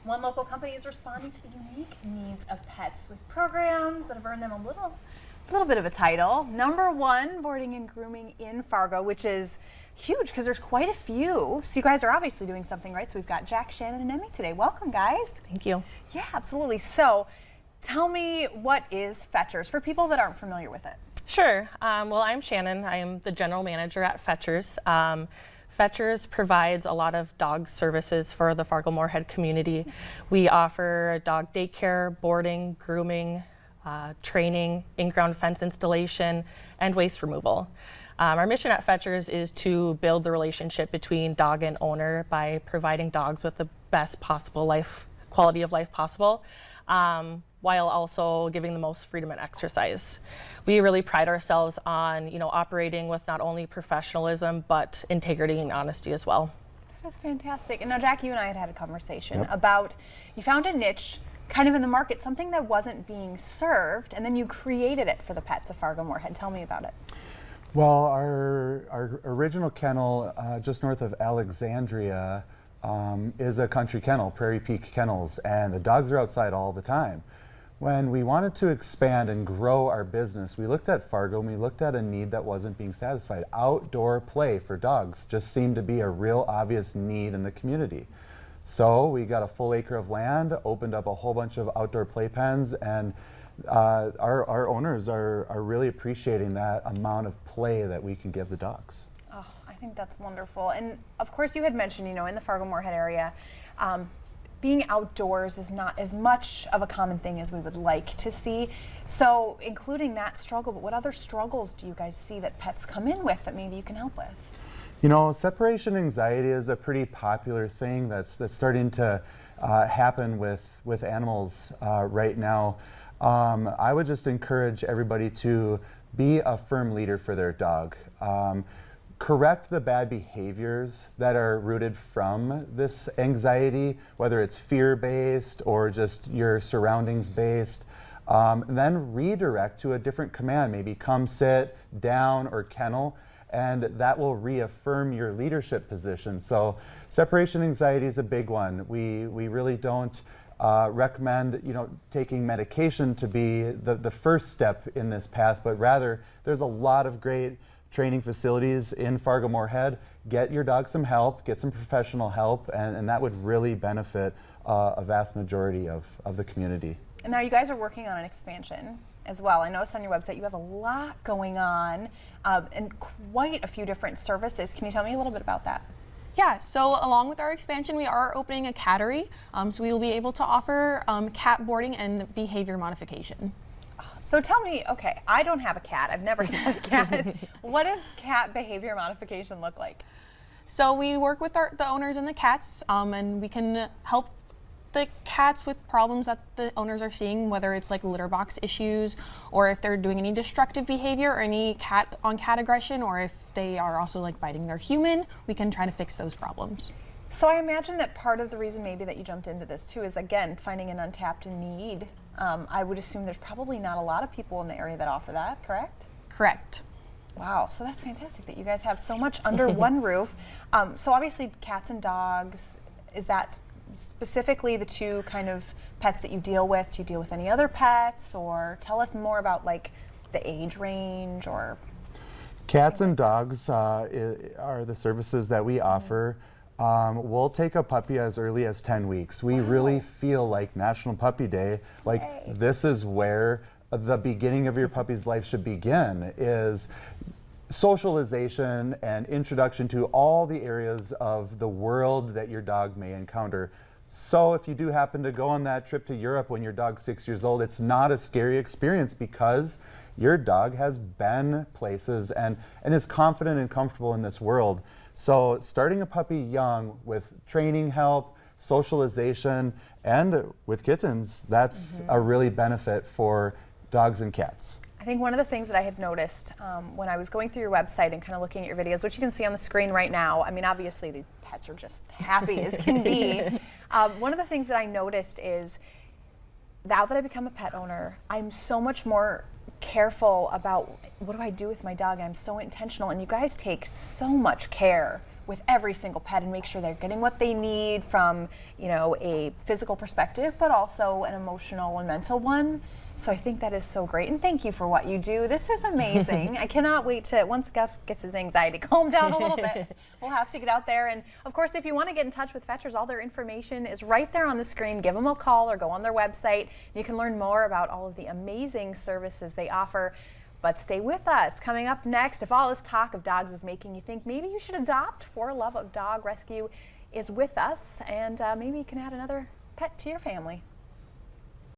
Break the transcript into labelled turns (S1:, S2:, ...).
S1: One local company is responding to the unique needs of pets with programs that have earned them a little bit of a title. #1 boarding and grooming in Fargo, which is huge because there's quite a few. So you guys are obviously doing something right. So we've got Jack, Shannon, and Emmy today. Welcome, guys.
S2: Thank you.
S1: Yeah, absolutely. So tell me, what is Fetchers for people that aren't familiar with it?
S2: Sure. Well, I'm Shannon. I am the general manager at Fetchers. Fetchers provides a lot of dog services for the Fargo-Moorhead community. We offer dog daycare, boarding, grooming, training, in-ground fence installation, and waste removal. Our mission at Fetchers is to build the relationship between dog and owner by providing dogs with the best possible quality of life possible, while also giving the most freedom and exercise. We really pride ourselves on, operating with not only professionalism, but integrity and honesty as well.
S1: That's fantastic. And now, Jack, you and I had a conversation about, you found a niche kind of in the market, something that wasn't being served, and then you created it for the pets of Fargo-Moorhead. Tell me about it.
S3: Well, our original kennel just north of Alexandria is a country kennel, Prairie Peak Kennels, and the dogs are outside all the time. When we wanted to expand and grow our business, we looked at Fargo and we looked at a need that wasn't being satisfied. Outdoor play for dogs just seemed to be a real obvious need in the community. So we got a full acre of land, opened up a whole bunch of outdoor play pens, and our owners are really appreciating that amount of play that we can give the dogs.
S1: Oh, I think that's wonderful. And of course, you had mentioned, in the Fargo-Moorhead area, being outdoors is not as much of a common thing as we would like to see. So including that struggle, but what other struggles do you guys see that pets come in with that maybe you can help with?
S3: Separation anxiety is a pretty popular thing that's starting to happen with animals right now. I would just encourage everybody to be a firm leader for their dog. Correct the bad behaviors that are rooted from this anxiety, whether it's fear-based or just your surroundings-based. Then redirect to a different command, maybe come, sit, down, or kennel, and that will reaffirm your leadership position. So separation anxiety is a big one. We really don't recommend taking medication to be the first step in this path, but rather there's a lot of great training facilities in Fargo-Moorhead. Get your dog some help, get some professional help, and that would really benefit a vast majority of the community.
S1: And now you guys are working on an expansion as well. I noticed on your website you have a lot going on and quite a few different services. Can you tell me a little bit about that?
S4: Yeah, so along with our expansion, we are opening a cattery, so we will be able to offer cat boarding and behavior modification.
S1: So tell me, okay, I don't have a cat. I've never had a cat. What does cat behavior modification look like?
S4: So we work with the owners and the cats, and we can help the cats with problems that the owners are seeing, whether it's like litter box issues, or if they're doing any destructive behavior or any cat-on-cat aggression, or if they are also like biting their human, we can try to fix those problems.
S1: So I imagine that part of the reason maybe that you jumped into this too is, again, finding an untapped need. I would assume there's probably not a lot of people in the area that offer that, correct?
S4: Correct.
S1: Wow, so that's fantastic that you guys have so much under one roof. So obviously cats and dogs, is that specifically the two kind of pets that you deal with? Do you deal with any other pets, or tell us more about like the age range or?
S3: Cats and dogs are the services that we offer. We'll take a puppy as early as 10 weeks. We really feel like National Puppy Day, this is where the beginning of your puppy's life should begin, is socialization and introduction to all the areas of the world that your dog may encounter. So if you do happen to go on that trip to Europe when your dog's 6 years old, it's not a scary experience because your dog has been places and is confident and comfortable in this world. So starting a puppy young with training help, socialization, and with kittens, that's a really benefit for dogs and cats.
S1: I think one of the things that I had noticed when I was going through your website and kind of looking at your videos, which you can see on the screen right now, I mean, obviously these pets are just happy as can be. One of the things that I noticed is, now that I become a pet owner, I'm so much more careful about what do I do with my dog. I'm so intentional, and you guys take so much care with every single pet and make sure they're getting what they need from, you know, a physical perspective, but also an emotional and mental one. So I think that is so great, and thank you for what you do. This is amazing. I cannot wait to, once Gus gets his anxiety calmed down a little bit, we'll have to get out there. And of course, if you want to get in touch with Fetchers, all their information is right there on the screen. Give them a call or go on their website. You can learn more about all of the amazing services they offer. But stay with us. Coming up next, if all this talk of dogs is making you think maybe you should adopt, For Love of Dog Rescue is with us, and maybe you can add another pet to your family.